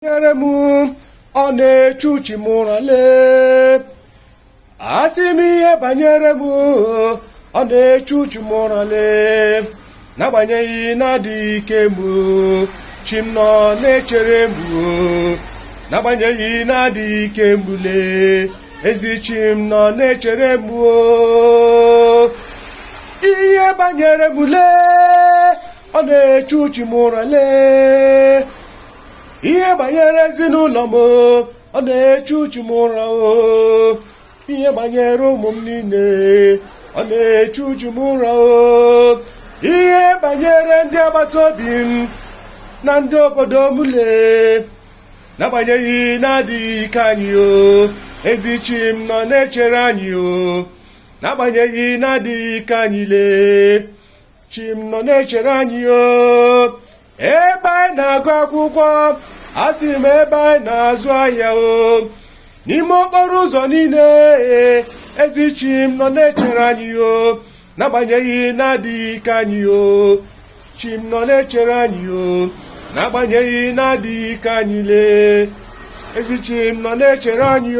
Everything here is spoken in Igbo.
nyere m ọ na-echu uche m ụra lee, asị m ihe banyere m ọ na-echu uche m ụra lee, n'agbanyeghị na-adịghị ike m chi m nọ na-echere m, n'agbanyeghị na-adịghị ike m lee, ezi chi m nọ na-echere m. Ihe banyere m lee, ọ na-echu uche m ụra lee, ihe banyere ezinụlọ m ọ na-echu uche m ụra, ihe banyere ụmụ m niile ọ na-echu uche m ụra, ihe banyere ndị agbata obi m na ndị obodo m lee, n'agbanyeghị na-adịghị ike anyị ezi chi m nọ na-echere anyị, n'agbanyeghị na-adịghị ike anyị lee, chi m nọ na-echere anyị. Ebe anyị na-agụ akwụkwọ, asị m ebe anyị na-azụ ahịa, n'ime okporo ụzọ niile ezi chi m nọ na-echere anyị, n'agbanyeghị na-adịghị ike anyị, chi m nọ na-echere anyị, n'agbanyeghị na-adịghị ike anyị lee, ezi chi m nọ na-echere anyị.